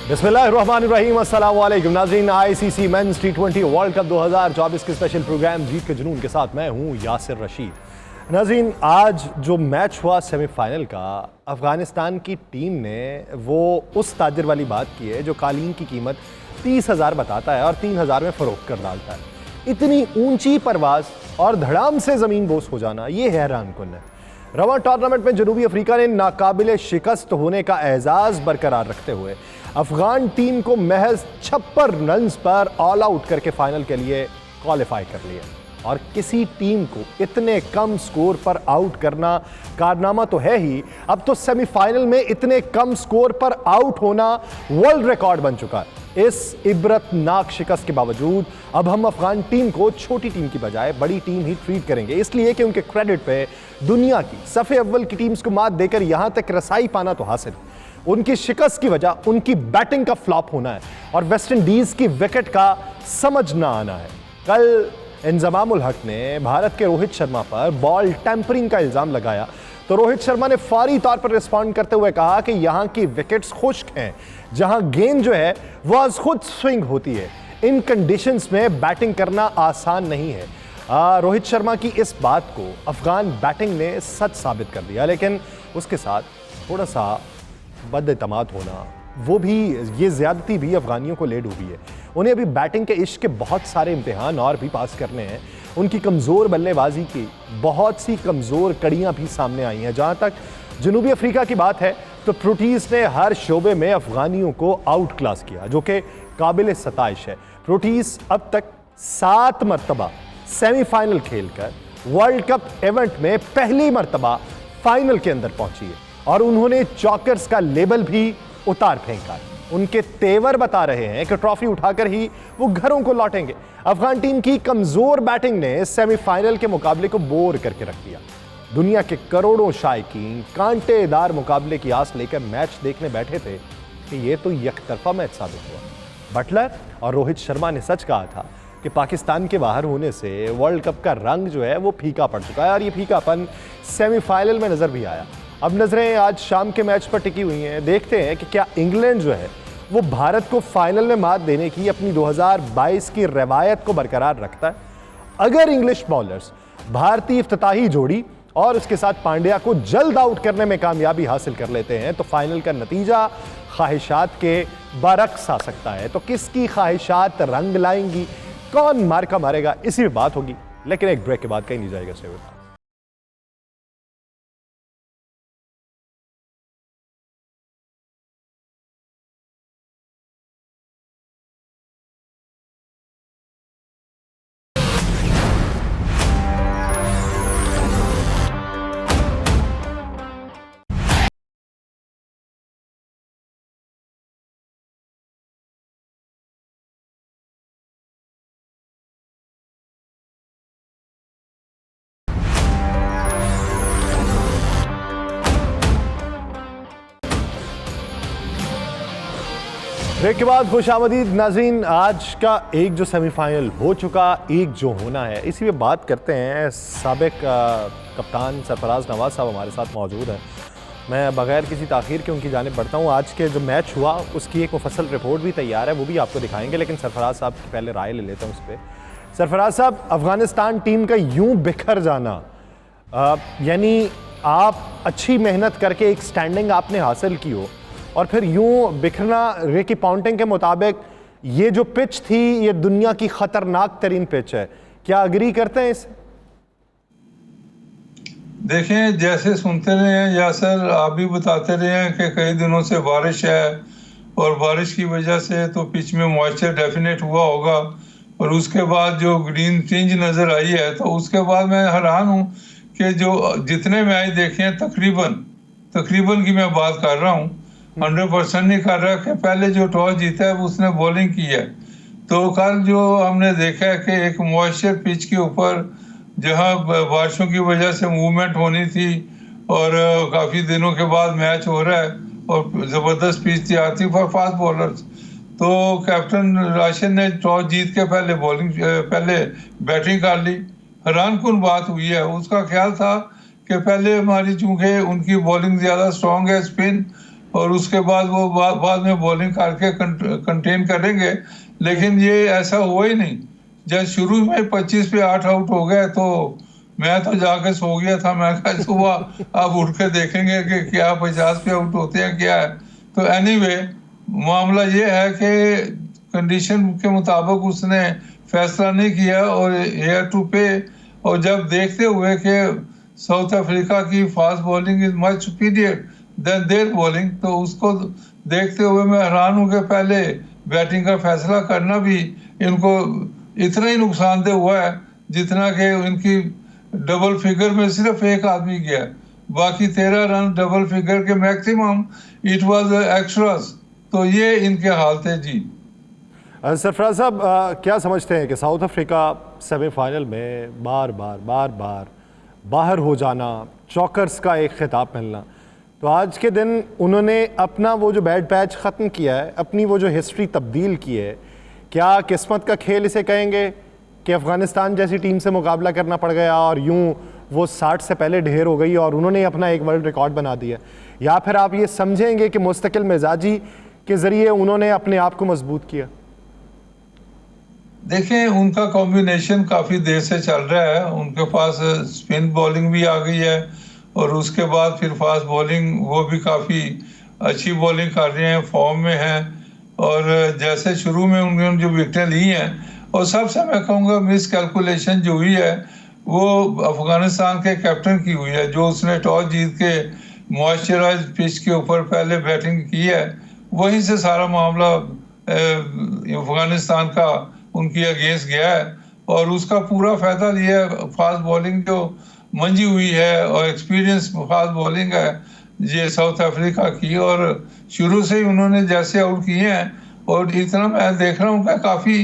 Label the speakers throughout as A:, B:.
A: बिस्मिल्लाहिर्रहमानिर्रहीम, अस्सलाम वालेकुम नाज़रीन। आईसीसी मेंस टी20 वर्ल्ड कप 2024 के स्पेशल प्रोग्राम जीत के जुनून के साथ मैं हूं यासिर रशीद। नाज़रीन, आज जो मैच हुआ सेमीफाइनल का, अफ़गानिस्तान की टीम ने वो उस ताजर वाली बात की है जो कालीन की कीमत 30,000 बताता है और 3,000 में फ़रोख्त कर डालता है। इतनी ऊंची परवाज़ और धड़ाम से ज़मीन बोस हो जाना, ये हैरान कुन है। रवां टूर्नामेंट में जनूबी अफ्रीका ने नाकाबिले शिकस्त होने का एजाज़ बरकरार रखते हुए अफगान टीम को महज 56 रन्स पर ऑल आउट करके फाइनल के लिए क्वालिफाई कर लिया। और किसी टीम को इतने कम स्कोर पर आउट करना कारनामा तो है ही, अब तो सेमीफाइनल में इतने कम स्कोर पर आउट होना वर्ल्ड रिकॉर्ड बन चुका है। इस इबरतनाक शिकस्त के बावजूद अब हम अफगान टीम को छोटी टीम की बजाय बड़ी टीम ही ट्रीट करेंगे, इसलिए कि उनके क्रेडिट पे दुनिया की सफ़े अव्वल की टीम्स को मात देकर यहां तक रसाई पाना तो हासिल, उनकी शिकस्त की वजह उनकी बैटिंग का फ्लॉप होना है और वेस्ट इंडीज की विकेट का समझ ना आना है। कल इंजमामुल हक ने भारत के रोहित शर्मा पर बॉल टैंपरिंग का इल्जाम लगाया तो रोहित शर्मा ने फौरी तौर पर रिस्पॉन्ड करते हुए कहा कि यहां की विकेट्स खुश्क हैं, जहां गेंद जो है वह आज खुद स्विंग होती है। इन कंडीशंस में बैटिंग करना आसान नहीं है। रोहित शर्मा की इस बात को अफगान बैटिंग ने सच साबित कर दिया, लेकिन उसके साथ थोड़ा सा बदएतमाद होना, वो भी, ये ज़्यादती भी अफगानियों को ले डूबी है। उन्हें अभी बैटिंग के इश्क के बहुत सारे इम्तिहान और भी पास करने हैं। उनकी कमज़ोर बल्लेबाजी की बहुत सी कमज़ोर कड़ियाँ भी सामने आई हैं। जहाँ तक जनूबी अफ्रीका की बात है तो प्रोटीज़ ने हर शोबे में अफगानियों को आउट क्लास किया, जो कि काबिल सताइश है। प्रोटीज़ अब तक 7 मरतबा सेमीफाइनल खेलकर वर्ल्ड कप इवेंट में पहली मरतबा फाइनल के अंदर पहुंची है और उन्होंने चॉकर्स का लेबल भी उतार फेंका। उनके तेवर बता रहे हैं कि ट्रॉफी उठाकर ही वो घरों को लौटेंगे। अफगान टीम की कमजोर बैटिंग ने सेमीफाइनल के मुकाबले को बोर करके रख दिया। दुनिया के करोड़ों शायकीन कांटेदार मुकाबले की आस लेकर मैच देखने बैठे थे कि ये तो यकतरफा मैच साबित हुआ। बटलर और रोहित शर्मा ने सच कहा था कि पाकिस्तान के बाहर होने से वर्ल्ड कप का रंग जो है वो फीका पड़ चुका है और ये फीकापन सेमीफाइनल में नजर भी आया। अब नजरें आज शाम के मैच पर टिकी हुई हैं। देखते हैं कि क्या इंग्लैंड जो है वो भारत को फाइनल में मात देने की अपनी 2022 की रवायत को बरकरार रखता है। अगर इंग्लिश बॉलर्स भारतीय इफ्तिताही जोड़ी और उसके साथ पांड्या को जल्द आउट करने में कामयाबी हासिल कर लेते हैं तो फाइनल का नतीजा ख्वाहिशात के बरक्स आ सकता है। तो किसकी ख्वाहिशात रंग लाएंगी, कौन मार्का मारेगा, इसी में बात होगी। लेकिन एक ब्रेक के बाद कहीं नहीं जाएगा सेवर। ब्रेक के बाद खुशामदीद नाज़रीन। आज का एक जो सेमीफाइनल हो चुका, एक जो होना है, इसी पे बात करते हैं। साबिक कप्तान सरफराज नवाज साहब हमारे साथ मौजूद हैं। मैं बगैर किसी ताख़ीर के उनकी जानिब बढ़ता हूँ। आज के जो मैच हुआ उसकी एक मुफस्सल रिपोर्ट भी तैयार है, वो भी आपको दिखाएंगे, लेकिन सरफराज साहब की पहले राय ले लेता हूँ उस पर। सरफराज साहब, अफ़गानिस्तान टीम का यूँ बिखर जाना, यानी आप अच्छी मेहनत करके एक स्टैंडिंग आपने हासिल की हो और फिर यूं बिखरना, रिकी पॉन्टिंग के मुताबिक ये जो पिच थी ये दुनिया की खतरनाक तरीन पिच है, क्या अग्री करते हैं इससे?
B: देखें, जैसे सुनते रहे हैं यासर, आप भी बताते रहे हैं कि कई दिनों से बारिश है और बारिश की वजह से तो पिच में मॉइस्चर डेफिनेट हुआ होगा और उसके बाद जो ग्रीन फ्रिंज नज़र आई है तो उसके बाद मैं हैरान हूँ कि जो जितने मैच देखे हैं तकरीबन की मैं बात कर रहा हूँ, 100% नहीं कर रहा कि पहले जो टॉस जीता है उसने बॉलिंग की है। तो कल जो हमने देखा है कि एक मॉइस्चर पिच के ऊपर जहां बारिशों की वजह से मूवमेंट होनी थी और काफ़ी दिनों के बाद मैच हो रहा है और ज़बरदस्त पिच तैयार थी फॉर फास्ट बॉलर्स, तो कैप्टन राशिद ने टॉस जीत के पहले बैटिंग कर ली। हैरान कुन बात हुई है, उसका ख्याल था कि पहले हमारी, चूँकि उनकी बॉलिंग ज़्यादा स्ट्रॉन्ग है, स्पिन और उसके बाद वो बाद में बॉलिंग करके कंटेन करेंगे, लेकिन ये ऐसा हुआ ही नहीं। जब शुरू में 25 पे 8 आउट हो गए तो मैं तो जाके सो गया था। मैं कहा सुबह अब उठ के देखेंगे कि क्या 50 पे आउट होते हैं क्या है। तो एनीवे मामला ये है कि कंडीशन के मुताबिक उसने फैसला नहीं किया और एयर टू पे। और जब देखते हुए कि साउथ अफ्रीका की fast bowling is much superior than their bowling, तो उसको देखते हुए मैं हैरान हूँ कि पहले बैटिंग का फैसला करना भी इनको इतना ही नुकसानदेह हुआ है जितना कि इनकी डबल फिगर में सिर्फ एक आदमी गया, बाकी 13 रन डबल फिगर के मैक्सिमम इट वाज एक्स्ट्रास। तो ये इनके हाल थे जी।
A: सरफराज साहब, क्या समझते हैं कि साउथ अफ्रीका सेमीफाइनल में बार बार बाहर हो जाना, चौकर्स का एक खिताब मिलना, तो आज के दिन उन्होंने अपना वो जो बैड पैच ख़त्म किया है, अपनी वो जो हिस्ट्री तब्दील की है, क्या किस्मत का खेल इसे कहेंगे कि अफ़गानिस्तान जैसी टीम से मुकाबला करना पड़ गया और यूं वो 60 से पहले ढेर हो गई और उन्होंने अपना एक वर्ल्ड रिकॉर्ड बना दिया, या फिर आप ये समझेंगे कि मुस्तकिल मिजाजी के ज़रिए उन्होंने अपने आप को मजबूत किया?
B: देखें, उनका कॉम्बिनेशन काफ़ी देर से चल रहा है। उनके पास स्पिन बॉलिंग भी आ गई है और उसके बाद फिर फास्ट बॉलिंग, वो भी काफ़ी अच्छी बॉलिंग कर रहे हैं, फॉर्म में हैं। और जैसे शुरू में उन्होंने जो विकेटें ली हैं, और सबसे मैं कहूँगा मिस कैलकुलेशन जो हुई है वो अफ़गानिस्तान के कैप्टन की हुई है, जो उसने टॉस जीत के मॉइस्चराइज पिच के ऊपर पहले बैटिंग की है। वहीं से सारा मामला अफ़गानिस्तान का उनकी अगेंस्ट गया है और उसका पूरा फ़ायदा लिया है। फास्ट बॉलिंग जो मंजी हुई है और एक्सपीरियंस फास्ट बॉलिंग है ये साउथ अफ्रीका की, और शुरू से ही उन्होंने जैसे आउट किए हैं, और इतना मैं देख रहा हूँ कि काफ़ी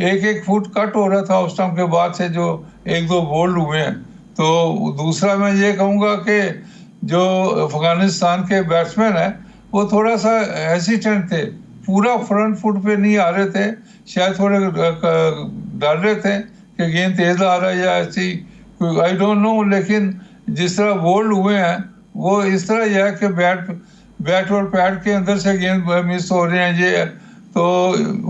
B: 1-1 फुट कट हो रहा था उस टाइम के बाद से जो 1-2 बोल्ड हुए हैं। तो दूसरा मैं ये कहूँगा कि जो अफ़गानिस्तान के बैट्समैन हैं वो थोड़ा सा हेसिटेंट थे, पूरा फ्रंट फुट पे नहीं आ रहे थे, शायद थोड़े डर रहे थे कि गेंद तेज आ रहा है या ऐसी, आई डोंट नो। लेकिन जिस तरह बोल्ड हुए हैं वो इस तरह यह है कि बैट और पैड के अंदर से गेंद मिस हो रहे हैं ये, तो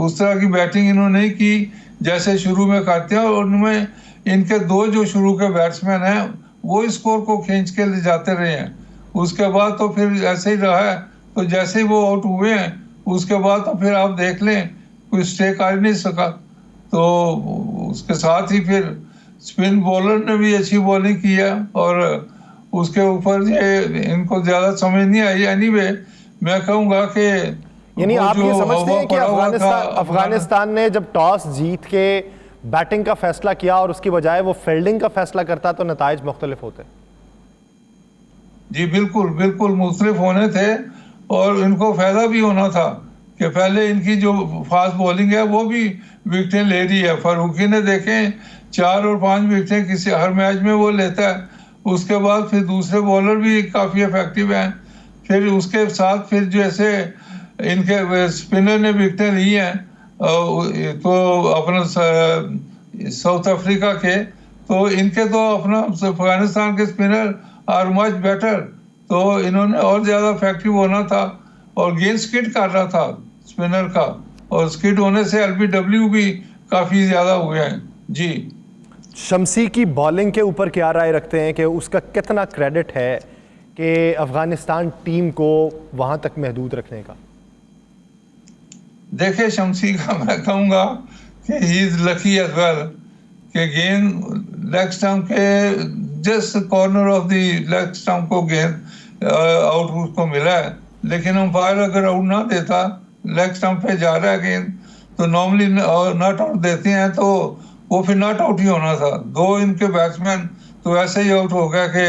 B: उस तरह की बैटिंग इन्होंने नहीं की जैसे शुरू में करते हैं। और उनमें इनके दो जो शुरू के बैट्समैन हैं वो स्कोर को खींच के ले जाते रहे हैं। उसके बाद तो फिर ऐसे ही रहा है, तो जैसे ही वो आउट हुए हैं उसके बाद तो फिर आप देख लें कोई स्टे कर नहीं सका। तो उसके साथ ही फिर स्पिन बॉलर ने भी अच्छी बॉलिंग की है और उसके ऊपर ये इनको ज़्यादा समझ नहीं आई। एनीवे मैं कहूँगा कि
A: यानी आप ये समझते हैं कि अफगानिस्तान ने जब टॉस जीत के बैटिंग का फैसला किया और उसकी बजाय वो फील्डिंग का फैसला करता तो नताइज मुख्तलिफ होते?
B: जी बिल्कुल बिल्कुल मुख्तलिफ होने थे और इनको फ़ायदा भी होना था कि पहले इनकी जो फास्ट बॉलिंग है वो भी विकेटें ले रही है। फारूकी ने देखें 4 और 5 विकेटें किसी हर मैच में वो लेता है। उसके बाद फिर दूसरे बॉलर भी काफ़ी इफेक्टिव हैं। फिर उसके साथ फिर जैसे इनके स्पिनर ने विकेटें ली हैं तो अपना साउथ अफ्रीका के, तो इनके तो अपना अफगानिस्तान के स्पिनर आर मच बेटर, तो इन्होंने और ज़्यादा इफेक्टिव होना था और गेंद स्किड कर रहा था स्पिनर का, और स्किड होने से एलबीडब्ल्यू भी काफ़ी ज़्यादा हुए हैं जी।
A: शम्सी की बॉलिंग के ऊपर क्या राय रखते हैं कि उसका कितना क्रेडिट है कि अफगानिस्तान टीम को वहाँ तक महदूद रखने का?
B: देखिए शम्सी का मैं कहूँगा कि he is lucky as well कि गेंद लेग स्टंप के just corner of the leg stump को गेंद आउट उसको मिला है, लेकिन अंपायर अगर आउट ना देता, लेग स्टंप पे जा रहा है गेंद, तो नॉर्मली नॉट आउट देते हैं तो वो फिर नॉट आउट ही होना था। दो इनके बैट्समैन तो ऐसे ही आउट हो गया कि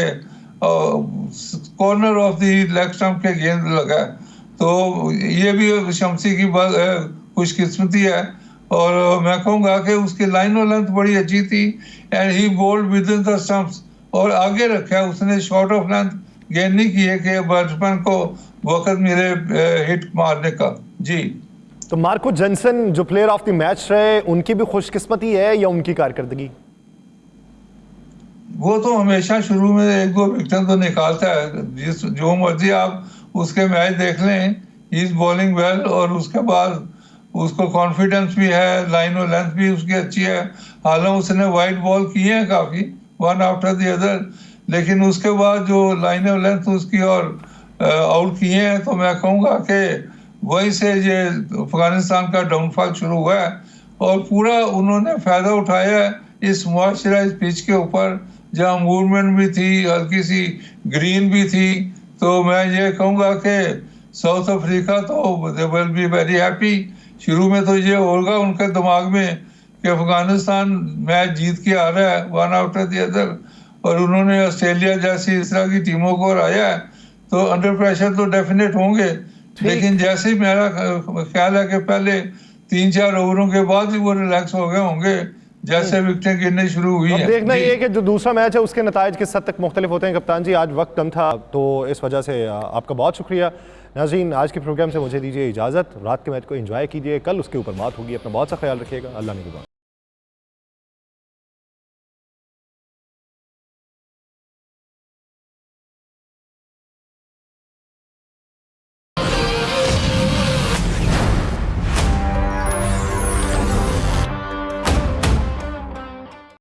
B: corner of the leg stump के गेंद लगा। तो ये भी शम्सी की खुशकिस्मती है और मैं कहूँगा कि उसकी लाइन और लेंथ बड़ी अच्छी थी and he bowled within the stumps, और आगे रखा है उसने, शॉर्ट ऑफ लेंथ गेंद नहीं किए कि बैट्समैन को वक्त मिले हिट मारने का जी।
A: तो मार्को जनसन जो प्लेयर ऑफ द मैच रहे, उनकी भी खुशकिस्मती है या उनकी कारकर्दगी?
B: वो तो हमेशा शुरू में 1-2 विकेट तो निकालता है, जिस जो मर्जी आप उसके मैच देख लें, ही इज बॉलिंग वेल, और उसके बाद उसको कॉन्फिडेंस भी है, लाइन और लेंथ भी उसकी अच्छी है। हालांकि उसने वाइड बॉल किए हैं काफ़ी, वन आफ्टर द अदर, लेकिन उसके बाद जो लाइन और लेंथ उसकी और आउट किए हैं, तो मैं कहूँगा कि वहीं से ये अफगानिस्तान का डाउनफॉल शुरू हुआ है। और पूरा उन्होंने फ़ायदा उठाया है इस मॉइस्चराइज पिच के ऊपर, जहाँ मूवमेंट भी थी, हल्की सी ग्रीन भी थी। तो मैं ये कहूँगा कि साउथ अफ्रीका तो they will be very happy. शुरू में तो ये होगा उनके दिमाग में कि अफगानिस्तान मैच जीत के आ रहा है वन आफ्टर द अदर, और उन्होंने ऑस्ट्रेलिया जैसी इस तरह की टीमों को हराया है, तो अंडर प्रेशर तो डेफिनेट होंगे। लेकिन जैसे ही मेरा ख्याल है कि पहले 3-4 ओवरों के बाद ही वो रिलैक्स हो गए होंगे, जैसे विकेटें गिरने शुरू हुई
A: अब
B: हैं।
A: देखना
B: जी।
A: ये है कि जो दूसरा मैच है उसके नताइज किस हद तक मुख्तलिफ होते हैं। कप्तान जी, आज वक्त कम था तो इस वजह से आपका बहुत शुक्रिया। नाज़रीन, आज के प्रोग्राम से मुझे दीजिए इजाज़त। रात के मैच को एंजॉय कीजिए, कल उसके ऊपर बात होगी। अपना बहुत सा ख्याल रखिएगा। अल्लाह निगहबान।